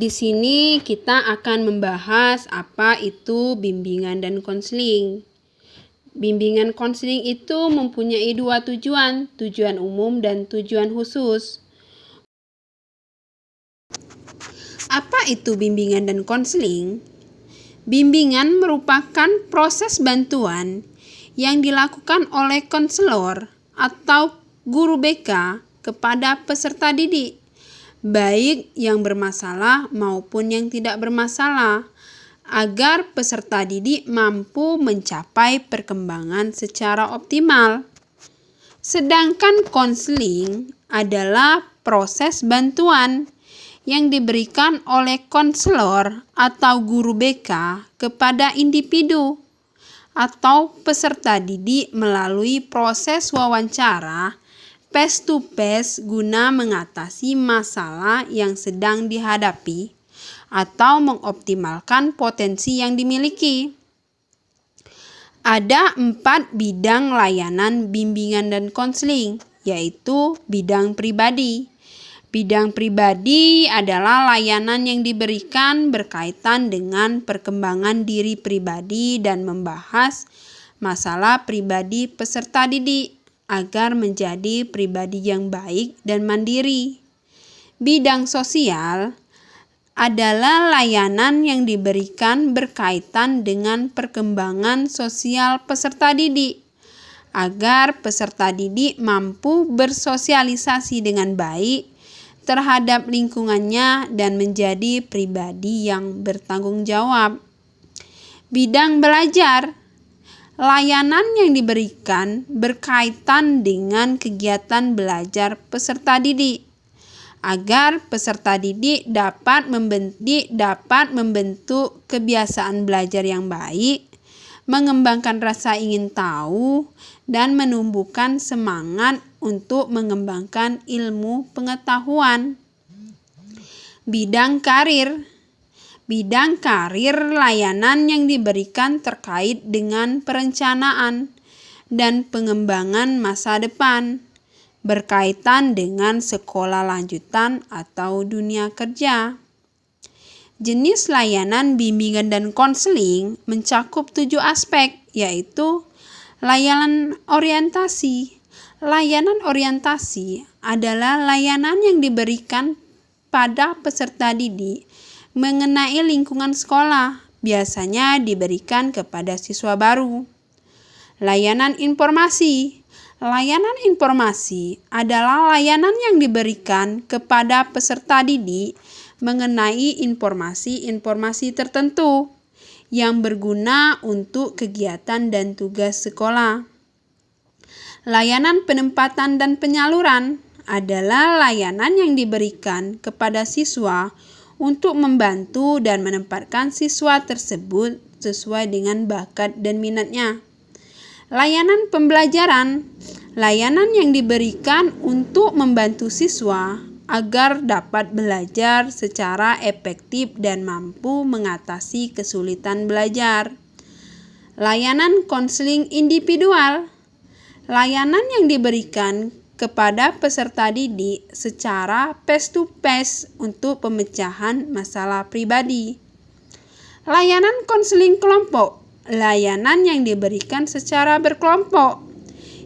Di sini kita akan membahas apa itu bimbingan dan konseling. Bimbingan konseling itu mempunyai dua tujuan, tujuan umum dan tujuan khusus. Apa itu bimbingan dan konseling? Bimbingan merupakan proses bantuan yang dilakukan oleh konselor atau guru BK kepada peserta didik, baik yang bermasalah maupun yang tidak bermasalah, agar peserta didik mampu mencapai perkembangan secara optimal. Sedangkan konseling adalah proses bantuan yang diberikan oleh konselor atau guru BK kepada individu atau peserta didik melalui proses wawancara face to face guna mengatasi masalah yang sedang dihadapi atau mengoptimalkan potensi yang dimiliki. Ada 4 bidang layanan bimbingan dan konseling, yaitu bidang pribadi. Bidang pribadi adalah layanan yang diberikan berkaitan dengan perkembangan diri pribadi dan membahas masalah pribadi peserta didik agar menjadi pribadi yang baik dan mandiri. Bidang sosial adalah layanan yang diberikan berkaitan dengan perkembangan sosial peserta didik agar peserta didik mampu bersosialisasi dengan baik terhadap lingkungannya dan menjadi pribadi yang bertanggung jawab. Bidang belajar, layanan yang diberikan berkaitan dengan kegiatan belajar peserta didik agar peserta didik dapat membentuk kebiasaan belajar yang baik, mengembangkan rasa ingin tahu, dan menumbuhkan semangat untuk mengembangkan ilmu pengetahuan. Bidang karir. Bidang karir layanan yang diberikan terkait dengan perencanaan dan pengembangan masa depan, berkaitan dengan sekolah lanjutan atau dunia kerja. Jenis layanan bimbingan dan konseling mencakup 7 aspek, yaitu layanan orientasi. Layanan orientasi adalah layanan yang diberikan pada peserta didik mengenai lingkungan sekolah, biasanya diberikan kepada siswa baru. Layanan informasi. Layanan informasi adalah layanan yang diberikan kepada peserta didik mengenai informasi-informasi tertentu yang berguna untuk kegiatan dan tugas sekolah. Layanan penempatan dan penyaluran adalah layanan yang diberikan kepada siswa untuk membantu dan menempatkan siswa tersebut sesuai dengan bakat dan minatnya. Layanan pembelajaran, layanan yang diberikan untuk membantu siswa agar dapat belajar secara efektif dan mampu mengatasi kesulitan belajar. Layanan konseling individual, layanan yang diberikan kepada peserta didik secara face to face untuk pemecahan masalah pribadi. Layanan konseling kelompok, layanan yang diberikan secara berkelompok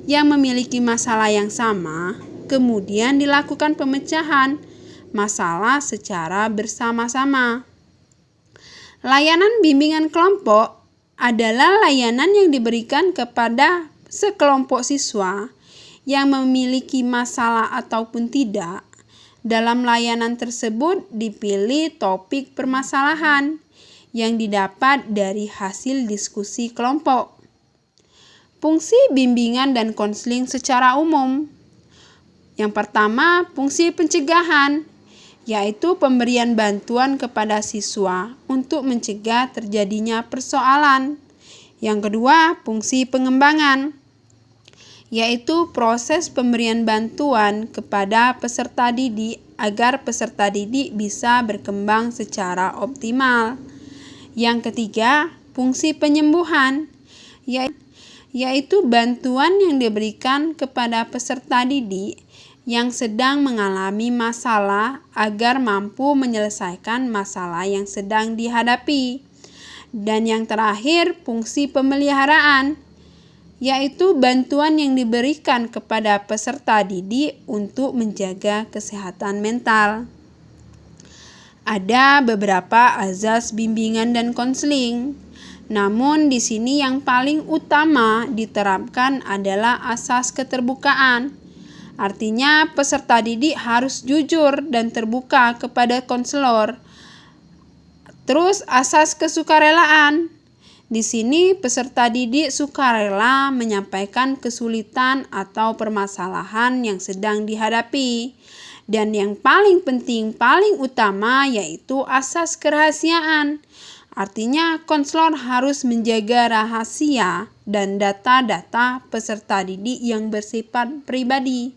yang memiliki masalah yang sama, kemudian dilakukan pemecahan masalah secara bersama-sama. Layanan bimbingan kelompok adalah layanan yang diberikan kepada sekelompok siswa yang memiliki masalah ataupun tidak. Dalam layanan tersebut dipilih topik permasalahan yang didapat dari hasil diskusi kelompok. Fungsi bimbingan dan konseling secara umum. Yang pertama, fungsi pencegahan, yaitu pemberian bantuan kepada siswa untuk mencegah terjadinya persoalan. Yang kedua, fungsi pengembangan, yaitu proses pemberian bantuan kepada peserta didik agar peserta didik bisa berkembang secara optimal. Yang ketiga, fungsi penyembuhan, yaitu bantuan yang diberikan kepada peserta didik yang sedang mengalami masalah agar mampu menyelesaikan masalah yang sedang dihadapi. Dan yang terakhir, fungsi pemeliharaan, yaitu bantuan yang diberikan kepada peserta didik untuk menjaga kesehatan mental. Ada beberapa azas bimbingan dan konseling. Namun di sini yang paling utama diterapkan adalah asas keterbukaan. Artinya peserta didik harus jujur dan terbuka kepada konselor. Terus asas kesukarelaan. Di sini peserta didik sukarela menyampaikan kesulitan atau permasalahan yang sedang dihadapi. Dan yang paling penting, paling utama yaitu asas kerahasiaan. Artinya konselor harus menjaga rahasia dan data-data peserta didik yang bersifat pribadi.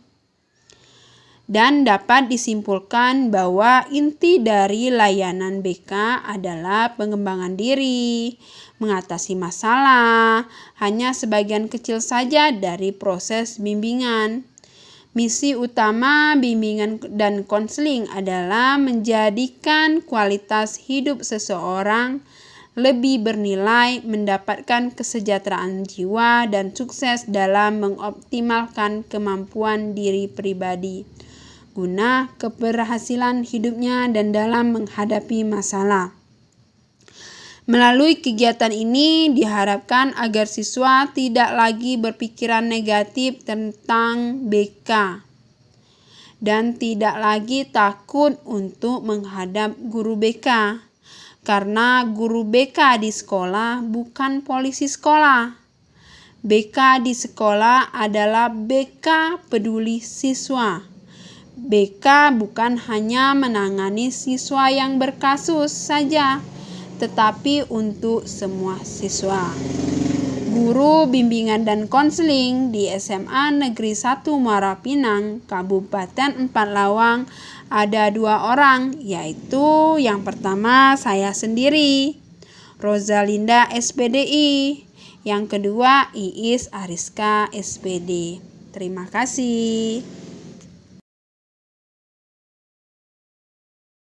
Dan dapat disimpulkan bahwa inti dari layanan BK adalah pengembangan diri, mengatasi masalah, hanya sebagian kecil saja dari proses bimbingan. Misi utama bimbingan dan konseling adalah menjadikan kualitas hidup seseorang lebih bernilai, mendapatkan kesejahteraan jiwa, dan sukses dalam mengoptimalkan kemampuan diri pribadi guna keberhasilan hidupnya dan dalam menghadapi masalah. Melalui kegiatan ini diharapkan agar siswa tidak lagi berpikiran negatif tentang BK dan tidak lagi takut untuk menghadap guru BK, karena guru BK di sekolah bukan polisi sekolah. BK di sekolah adalah BK peduli siswa. BK bukan hanya menangani siswa yang berkasus saja, tetapi untuk semua siswa. Guru bimbingan dan konseling di SMA Negeri 1 Muara Pinang, Kabupaten Empat Lawang ada 2 orang, yaitu yang pertama saya sendiri, Rosalinda SPDI, yang kedua Iis Ariska SPD. Terima kasih.